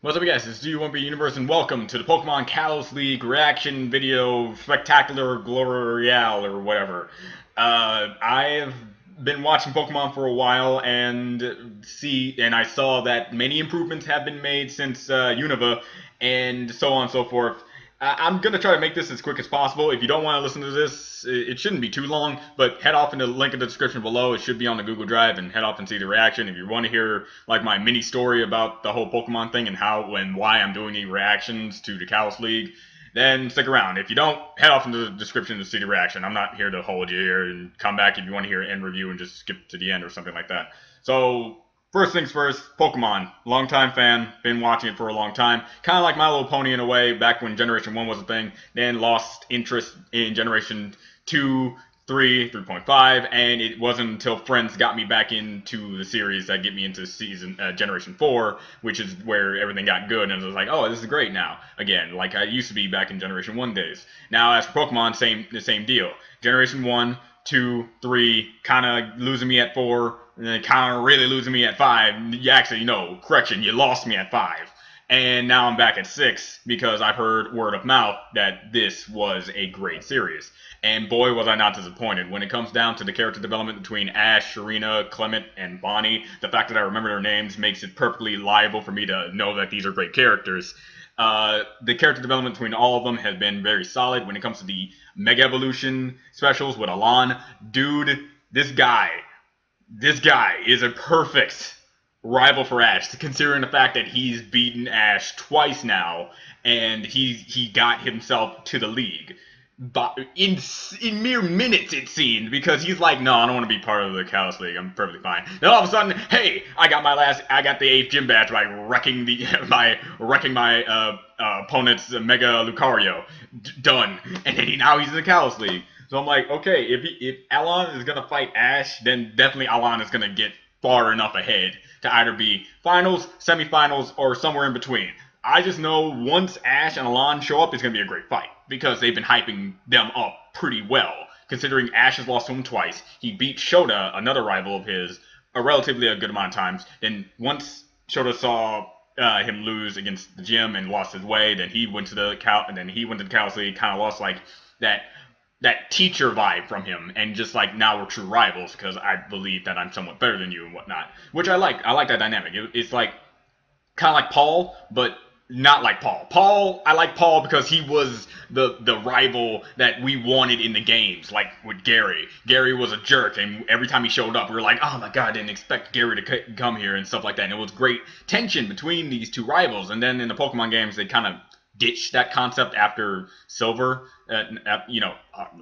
What's up, guys? It's G1B Universe, and welcome to the Pokemon Kalos League reaction video spectacular Gloriale or whatever. I've been watching Pokemon for a while, and I saw that many improvements have been made since Unova, and so on and so forth. I'm gonna try to make this as quick as possible. If you don't want to listen to this, it shouldn't be too long, but head off into the link in the description below. It should be on the Google Drive, and head off and see the reaction. If you want to hear like my mini story about the whole Pokemon thing and how and why I'm doing the reactions to the Kalos League, then stick around. If you don't, head off into the description to see the reaction. I'm not here to hold you here, and come back if you want to hear an end review and just skip to the end or something like that. So first things first, Pokemon. Longtime fan, been watching it for a long time. Kind of like My Little Pony in a way, back when Generation 1 was a thing. Then lost interest in Generation 2, 3, 3.5, and it wasn't until friends got me back into the series that get me into Generation 4, which is where everything got good, and I was like, oh, this is great now. Again, like I used to be back in Generation 1 days. Now, as for Pokemon, the same deal. Generation 1, 2, 3, kind of losing me at 4, and then kind of really losing me at 5. Actually, no, correction, you lost me at 5. And now I'm back at 6 because I've heard word of mouth that this was a great series. And boy, was I not disappointed. When it comes down to the character development between Ash, Sharina, Clement, and Bonnie, the fact that I remember their names makes it perfectly liable for me to know that these are great characters. The character development between all of them has been very solid. When it comes to the Mega Evolution specials with Alon, dude, this guy is a perfect rival for Ash, considering the fact that he's beaten Ash twice now, and he got himself to the league. But in mere minutes, it seemed, because he's like, no, I don't want to be part of the Kalos League. I'm perfectly fine. Then all of a sudden, hey, I got the 8th gym badge by wrecking my opponent's Mega Lucario. Done. And then now he's in the Kalos League. So I'm like, okay, if Alon is gonna fight Ash, then definitely Alon is gonna get far enough ahead to either be finals, semifinals, or somewhere in between. I just know once Ash and Alon show up, it's going to be a great fight, because they've been hyping them up pretty well, considering Ash has lost to him twice. He beat Shota, another rival of his, a good amount of times. Then once Shota saw him lose against the gym and lost his way, then he went to the Kalos League, kind of lost like that teacher vibe from him, and just like, now we're true rivals because I believe that I'm somewhat better than you and whatnot, which I like. I like that dynamic. It's like kind of like Paul, but not like Paul. I like Paul because he was the rival that we wanted in the games, like with Gary. Gary was a jerk, and every time he showed up, we were like, oh my god, I didn't expect Gary to come here and stuff like that. And it was great tension between these two rivals. And then in the Pokemon games, they kind of ditched that concept after Silver,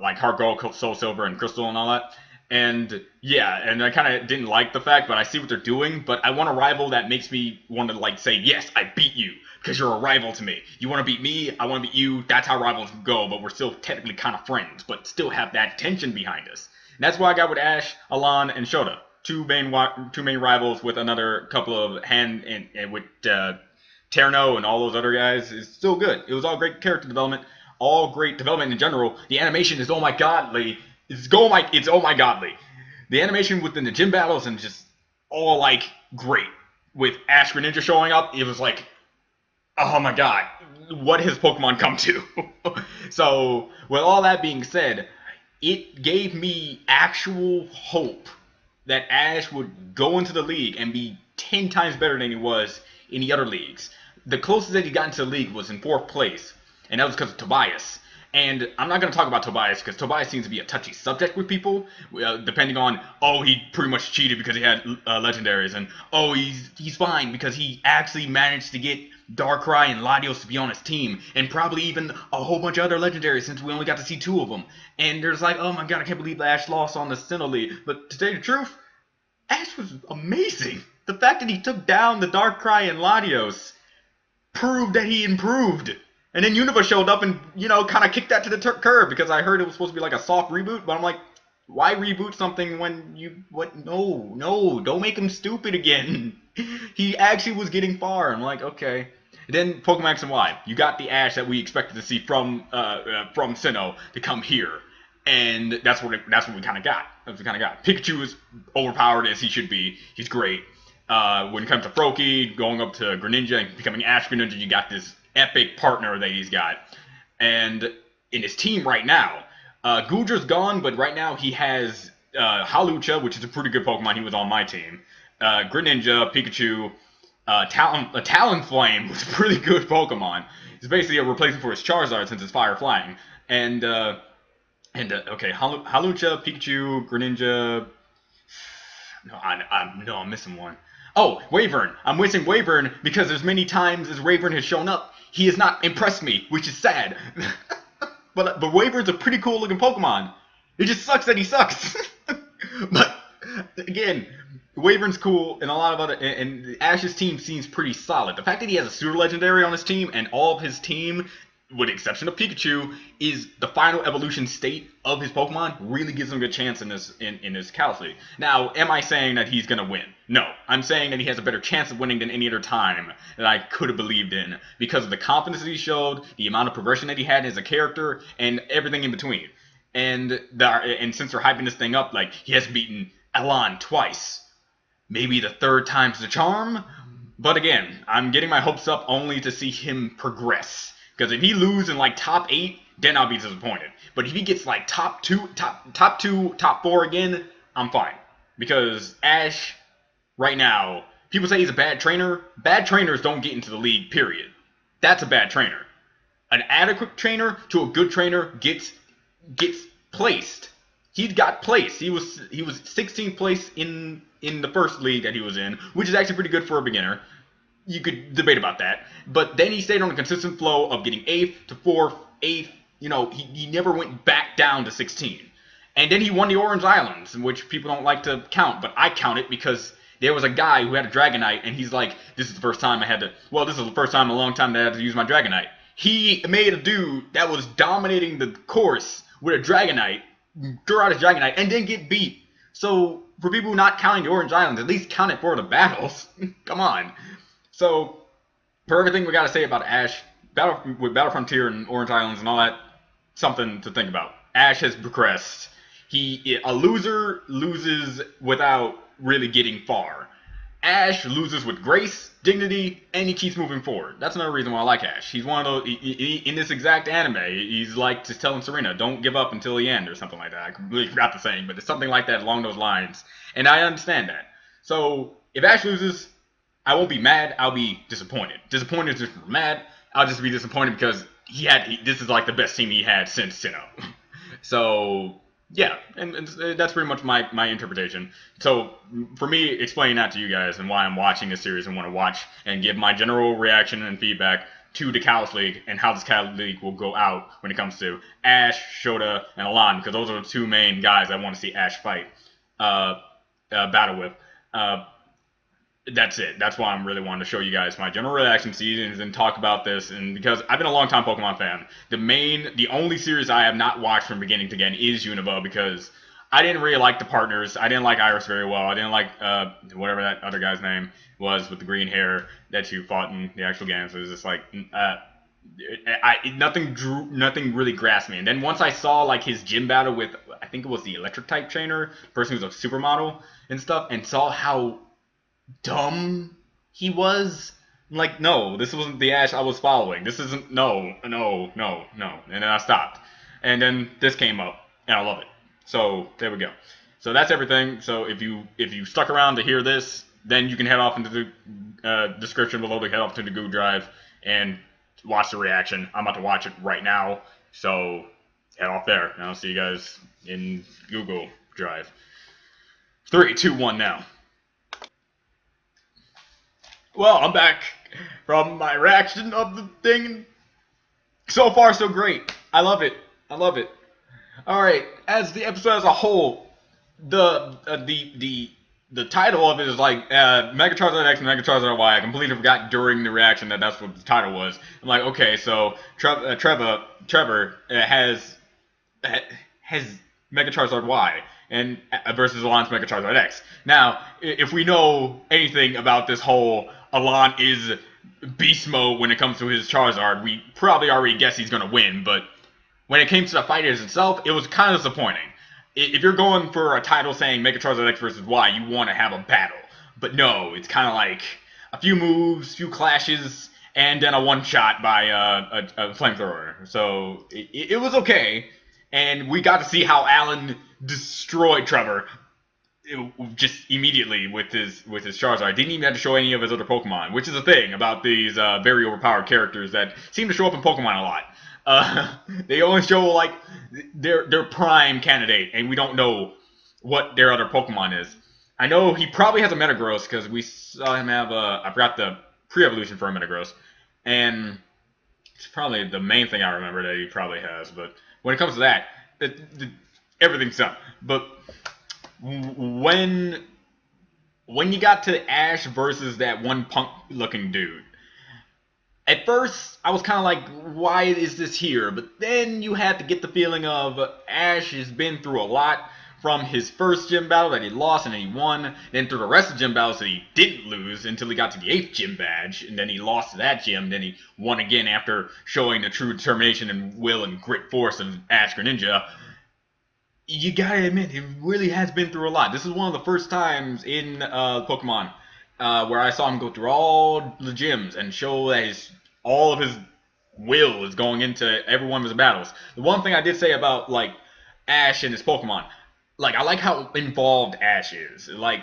like Heart Gold, Soul Silver, and Crystal and all that. And yeah, and I kind of didn't like the fact, but I see what they're doing. But I want a rival that makes me want to like say, yes, I beat you, because you're a rival to me. You want to beat me, I want to beat you. That's how rivals go, but we're still technically kind of friends, but still have that tension behind us. And that's what I got with Ash, Alon, and Shota. Two main rivals with another couple of with Terno and all those other guys. Is still good. It was all great character development, all great development in general. The animation is oh my godly. It's oh my godly. The animation within the gym battles and just all like great. With Ash Greninja showing up, it was like, oh my god, what has Pokemon come to? So, with all that being said, it gave me actual hope that Ash would go into the league and be 10 times better than he was in the other leagues. The closest that he got into the league was in 4th place, and that was because of Tobias. And I'm not going to talk about Tobias, because Tobias seems to be a touchy subject with people, depending on, oh, he pretty much cheated because he had legendaries, and oh, he's fine because he actually managed to get Darkrai and Latios to be on his team, and probably even a whole bunch of other legendaries, since we only got to see 2 of them. And there's like, oh my god, I can't believe Ash lost on the Sinnoh League. But to tell you the truth, Ash was amazing. The fact that he took down the Darkrai and Latios proved that he improved. And then Unova showed up and, kind of kicked that to the curb, because I heard it was supposed to be like a soft reboot, but I'm like, why reboot something when no, don't make him stupid again. He actually was getting far. I'm like, okay. And then Pokemon X and Y, you got the Ash that we expected to see from Sinnoh to come here. And that's what we kind of got. Pikachu is overpowered as he should be. He's great. When it comes to Froakie, going up to Greninja and becoming Ash Greninja, you got this epic partner that he's got. And in his team right now, Gudra's gone, but right now he has Hawlucha, which is a pretty good Pokemon. He was on my team. Greninja, Pikachu, Talonflame was a pretty good Pokemon. It's basically a replacement for his Charizard since it's fire flying. And okay, Hawlucha, Pikachu, Greninja. No, I'm missing one. Oh, Wyvern. I'm missing Wyvern because as many times as Wyvern has shown up, he has not impressed me, which is sad. but Wyvern's a pretty cool looking Pokemon. It just sucks that he sucks. But again, Wyvern's cool, and a lot of other, and Ash's team seems pretty solid. The fact that he has a Super Legendary on his team, and all of his team, with the exception of Pikachu, is the final evolution state of his Pokemon, really gives him a good chance in this Kalos League. Now, am I saying that he's gonna win? No, I'm saying that he has a better chance of winning than any other time that I could have believed in, because of the confidence that he showed, the amount of progression that he had as a character, and everything in between. And since they're hyping this thing up, like, he has beaten Elan twice. Maybe the third time's the charm? But again, I'm getting my hopes up only to see him progress. Because if he loses in like top 8, then I'll be disappointed. But if he gets like top 2, top 4 again, I'm fine. Because Ash, right now, people say he's a bad trainer. Bad trainers don't get into the league, period. That's a bad trainer. An adequate trainer to a good trainer gets placed. He got placed. He was 16th place in the first league that he was in, which is actually pretty good for a beginner. You could debate about that. But then he stayed on a consistent flow of getting 8th to 4th, 8th. You know, he never went back down to 16. And then he won the Orange Islands, which people don't like to count, but I count it because there was a guy who had a Dragonite, and he's like, this is the first time this is the first time in a long time that I had to use my Dragonite. He made a dude that was dominating the course with a Dragonite, throw out his Dragonite, and then get beat. So, for people not counting the Orange Islands, at least count it for the battles. Come on. So, for everything we got to say about Ash, with Battle Frontier and Orange Islands and all that, something to think about. Ash has progressed. A loser loses without really getting far. Ash loses with grace, dignity, and he keeps moving forward. That's another reason why I like Ash. He's one of those, in this exact anime, he's like just telling Serena, don't give up until the end, or something like that. I completely forgot the saying, but it's something like that along those lines. And I understand that. So, if Ash loses, I won't be mad, I'll be disappointed. Disappointed is just mad. I'll just be disappointed because this is like the best team he had since Sinnoh. So, yeah, and that's pretty much my interpretation. So, for me, explaining that to you guys and why I'm watching this series and want to watch and give my general reaction and feedback to the Kalos League and how this Kalos League will go out when it comes to Ash, Shota, and Elan, because those are the two main guys I want to see Ash fight, battle with. That's it. That's why I'm really wanting to show you guys my general reaction seasons and talk about this. And because I've been a long time Pokemon fan, the only series I have not watched from beginning to end is Unova, because I didn't really like the partners. I didn't like Iris very well. I didn't like whatever that other guy's name was with the green hair that you fought in the actual games. It was just like nothing really grasped me. And then once I saw like his gym battle with, I think it was the electric type trainer, person who's a supermodel and stuff, and saw how dumb he was, like, no, this wasn't the Ash I was following. This isn't, no. And then I stopped. And then this came up, and I love it. So, there we go. So that's everything. So if you stuck around to hear this, then you can head off into the description below to head off to the Google Drive and watch the reaction. I'm about to watch it right now. So, head off there, and I'll see you guys in Google Drive. 3, 2, 1 now. Well, I'm back from my reaction of the thing. So far, so great. I love it. I love it. All right, as the episode as a whole, the title of it is like Mega Charizard X and Mega Charizard Y. I completely forgot during the reaction that that's what the title was. I'm like, okay, so Trevor has Mega Charizard Y and versus Elan's Mega Charizard X. Now, if we know anything about this whole Elan is beast mode when it comes to his Charizard, we probably already guess he's going to win, but when it came to the fighters itself, it was kind of disappointing. If you're going for a title saying Mega Charizard X versus Y, you want to have a battle. But no, it's kind of like a few moves, few clashes, and then a one-shot by a flamethrower. So it was okay, and we got to see how Alan destroyed Trevor just immediately with his Charizard. Didn't even have to show any of his other Pokemon, which is a thing about these very overpowered characters that seem to show up in Pokemon a lot. They only show like their prime candidate, and we don't know what their other Pokemon is. I know he probably has a Metagross because we saw him have I forgot the pre-evolution for a Metagross, and it's probably the main thing I remember that he probably has. But when it comes to that, everything's done. But when you got to Ash versus that one punk-looking dude, at first I was kind of like, why is this here? But then you had to get the feeling of Ash has been through a lot. From his first gym battle that he lost and then he won, then through the rest of the gym battles that he didn't lose until he got to the 8th gym badge, and then he lost to that gym, then he won again after showing the true determination and will and grit force of Ash Greninja. You gotta admit, he really has been through a lot. This is one of the first times in Pokemon where I saw him go through all the gyms and show that all of his will is going into every one of his battles. The one thing I did say about like Ash and his Pokemon, like, I like how involved Ash is. Like,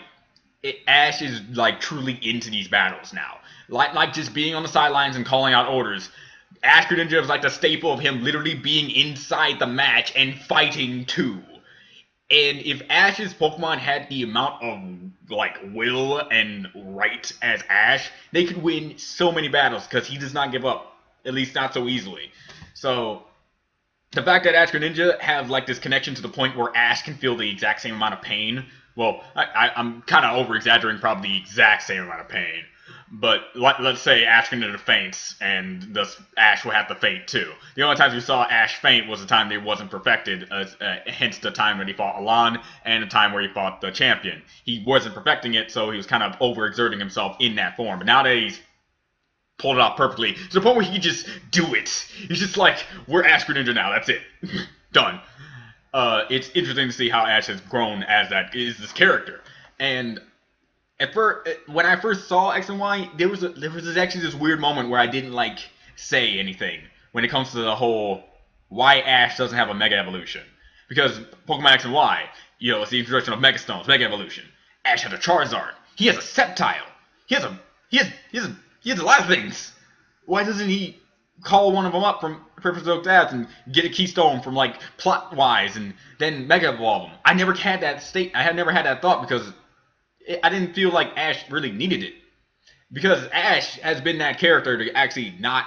Ash is, like, truly into these battles now. Like just being on the sidelines and calling out orders. Ash Greninja is like the staple of him literally being inside the match and fighting, too. And if Ash's Pokemon had the amount of, like, will and right as Ash, they could win so many battles because he does not give up. At least not so easily. So the fact that Ash Greninja have like this connection to the point where Ash can feel the exact same amount of pain. Well, I'm kind of over-exaggerating probably the exact same amount of pain. But let's say Ash Greninja faints, and thus Ash will have to faint too. The only times we saw Ash faint was the time that he wasn't perfected, hence the time when he fought Alon, and the time where he fought the champion. He wasn't perfecting it, so he was kind of over-exerting himself in that form. But now that he's pulled it off perfectly, to the point where he can just do it. He's just like, we're Ash Greninja now, that's it. Done. It's interesting to see how Ash has grown as this character. And at first, when I first saw X and Y, there was actually this weird moment where I didn't like say anything when it comes to the whole why Ash doesn't have a Mega Evolution. Because Pokemon X and Y, you know, it's the introduction of Mega Stones, Mega Evolution. Ash has a Charizard. He has a Sceptile. He has a lot of things. Why doesn't he call one of them up from Purpose Oak Dabs and get a Keystone from like plot-wise and then Mega Evolve them? I never had that state. I have never had that thought because I didn't feel like Ash really needed it. Because Ash has been that character to actually not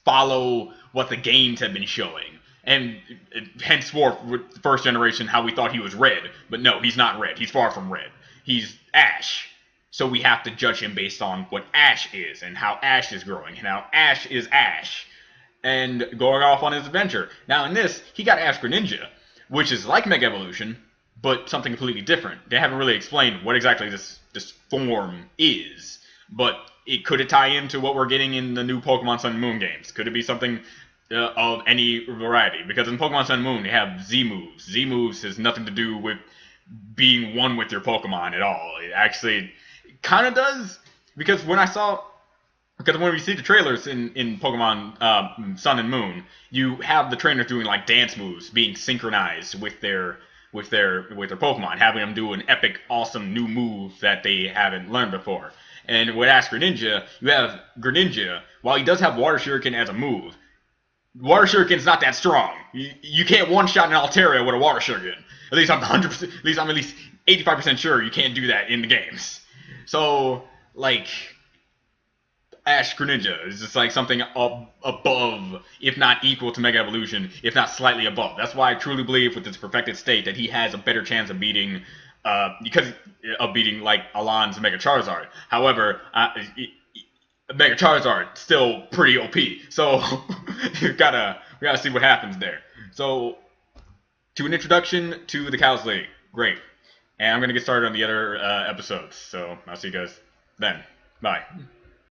follow what the games have been showing. And henceforth, with the first generation, how we thought he was Red. But no, he's not Red. He's far from Red. He's Ash. So we have to judge him based on what Ash is and how Ash is growing and how Ash is Ash and going off on his adventure. Now in this, he got Ash Greninja, which is like Mega Evolution, but something completely different. They haven't really explained what exactly this form is, but could it tie into what we're getting in the new Pokemon Sun and Moon games? Could it be something of any variety? Because in Pokemon Sun and Moon, they have Z-moves. Z-moves has nothing to do with being one with your Pokemon at all. It actually kind of does, because when we see the trailers in Pokemon Sun and Moon, you have the trainers doing like dance moves, being synchronized with their Pokemon, having them do an epic, awesome new move that they haven't learned before. And with Ash Greninja, you have Greninja, while he does have Water Shuriken as a move, Water Shuriken's not that strong. You can't one-shot an Altaria with a Water Shuriken. At least I'm 100%, at least I'm 85% sure you can't do that in the games. So, like, Ash Greninja is just like something above, if not equal to Mega Evolution, if not slightly above. That's why I truly believe with this perfected state that he has a better chance of beating, like Alon's Mega Charizard. However, Mega Charizard still pretty OP, so we gotta see what happens there. So, to an introduction to the Kalos League, great. And I'm gonna get started on the other episodes. So I'll see you guys then. Bye.